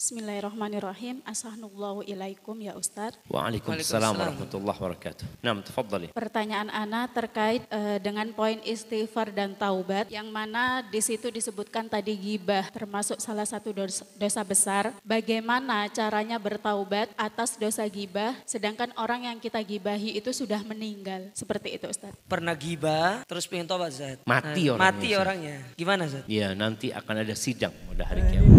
Bismillahirrahmanirrahim. Assalamualaikum ilaikum ya Ustadz. Waalaikumsalam warahmatullahi wabarakatuh. Naam, tafadhali. Pertanyaan Ana terkait dengan poin istighfar dan taubat, yang mana di situ disebutkan tadi ghibah termasuk salah satu dosa besar. Bagaimana caranya bertaubat atas dosa ghibah sedangkan orang yang kita gibahi itu sudah meninggal? Seperti itu Ustadz. Pernah ghibah terus pengen tobat Ustadz. Mati orangnya. Mati orangnya. Gimana Ustadz? Ya, nanti akan ada sidang pada hari kiamat.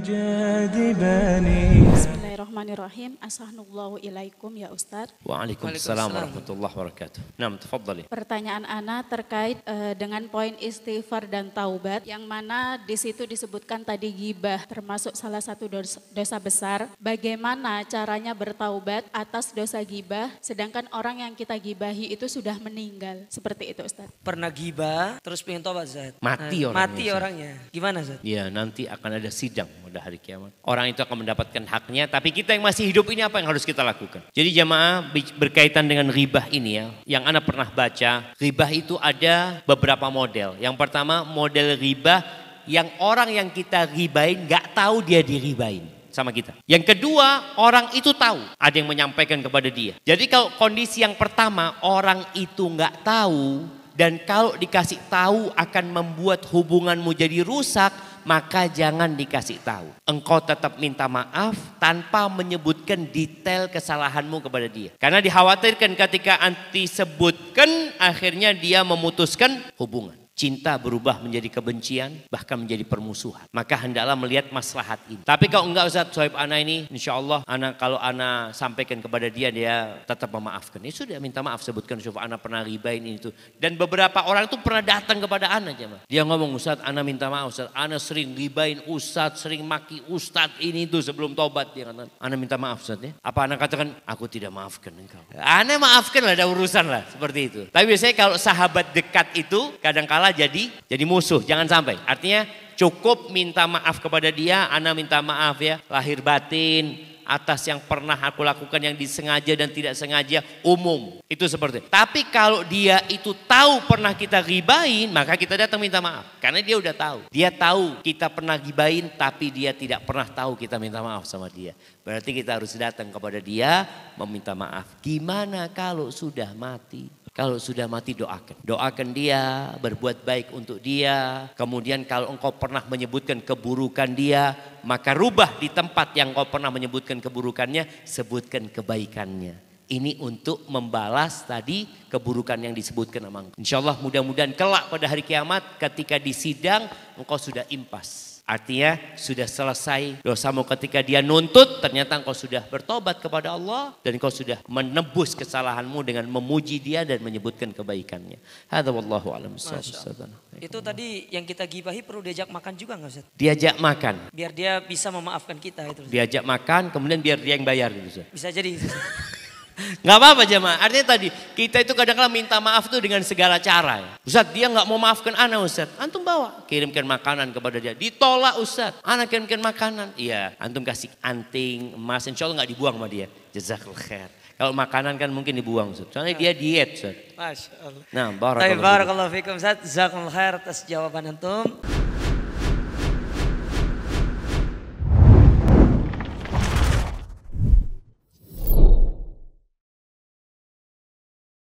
Bismillahirrahmanirrahim. Assalamualaikum ilaikum ya Ustadz. Waalaikumsalam warahmatullahi wabarakatuh. Naam, tafadhali. Pertanyaan Ana terkait dengan poin istighfar dan taubat, yang mana di situ disebutkan tadi ghibah termasuk salah satu dosa besar. Bagaimana caranya bertaubat atas dosa ghibah sedangkan orang yang kita gibahi itu sudah meninggal? Seperti itu Ustadz. Pernah ghibah terus pengen tobat Ustadz. Mati orangnya. Mati orangnya. Gimana Ustadz? Ya, nanti akan ada sidang pada hari kiamat. Orang itu akan mendapatkan haknya, tapi kita yang masih hidup ini apa yang harus kita lakukan? Jadi jamaah, berkaitan dengan ghibah ini ya, yang Ana pernah baca, ghibah itu ada beberapa model. Yang pertama model ghibah yang orang yang kita ghibahin gak tahu dia diribahin sama kita. Yang kedua, orang itu tahu, ada yang menyampaikan kepada dia. Jadi kalau kondisi yang pertama, orang itu gak tahu, dan kalau dikasih tahu akan membuat hubunganmu jadi rusak, maka jangan dikasih tahu. Engkau tetap minta maaf tanpa menyebutkan detail kesalahanmu kepada dia. Karena dikhawatirkan ketika anti sebutkan, akhirnya dia memutuskan hubungan. Cinta berubah menjadi kebencian, bahkan menjadi permusuhan. Maka hendaklah melihat maslahat ini. Tapi kalau enggak Ustaz, sohib Ana ini, insya Allah kalau Ana sampaikan kepada dia, dia tetap memaafkan. Ya sudah, minta maaf, sebutkan sohib Ana pernah ribain ini itu. Dan beberapa orang itu pernah datang kepada Ana. Dia ngomong, Ustaz, Ana minta maaf Ustaz. Ana sering ribain Ustaz, sering maki Ustaz ini itu sebelum taubat. Dia kata, Ana minta maaf Ustaz ya. Apa Ana katakan, aku tidak maafkan engkau. Ana maafkan lah, ada urusan lah. Seperti itu. Tapi biasanya kalau sahabat dekat itu, kadang-kala jadi musuh, jangan sampai. Artinya cukup minta maaf kepada dia, Ana minta maaf ya, lahir batin atas yang pernah aku lakukan yang disengaja dan tidak sengaja, umum. Itu seperti itu. Tapi kalau dia itu tahu pernah kita ghibahin, maka kita datang minta maaf. Karena dia udah tahu. Dia tahu kita pernah ghibahin, tapi dia tidak pernah tahu kita minta maaf sama dia. Berarti kita harus datang kepada dia meminta maaf. Gimana kalau sudah mati? Kalau sudah mati doakan. Doakan dia, berbuat baik untuk dia. Kemudian kalau engkau pernah menyebutkan keburukan dia, maka rubah di tempat yang engkau pernah menyebutkan keburukannya, sebutkan kebaikannya. Ini untuk membalas tadi keburukan yang disebutkan sama engkau. Insya Allah mudah-mudahan kelak pada hari kiamat ketika disidang engkau sudah impas. Artinya sudah selesai dosamu ketika dia nuntut, ternyata engkau sudah bertobat kepada Allah dan engkau sudah menebus kesalahanmu dengan memuji dia dan menyebutkan kebaikannya. Hadza wallahu a'lam bissawab. Itu tadi yang kita gibahi perlu diajak makan juga enggak Ustaz? Diajak makan. Biar dia bisa memaafkan kita itu. Ustaz. Diajak makan kemudian biar dia yang bayar gitu Ustaz. Bisa jadi. Nggak apa-apa jemaah. Artinya tadi kita itu kadang-kadang minta maaf tuh dengan segala cara ya. Ustaz dia nggak mau maafkan ana Ustaz. Antum bawa kirimkan makanan kepada dia. Ditolak Ustaz. Ana kirimkan makanan. Iya antum kasih anting emas. Insya Allah nggak dibuang sama dia. Jazakallah khair. Kalau makanan kan mungkin dibuang Ustaz. Soalnya dia diet Ustaz. Masya Allah. Nah barakallahu fikum Ustaz. Jazakallah khair atas jawaban antum.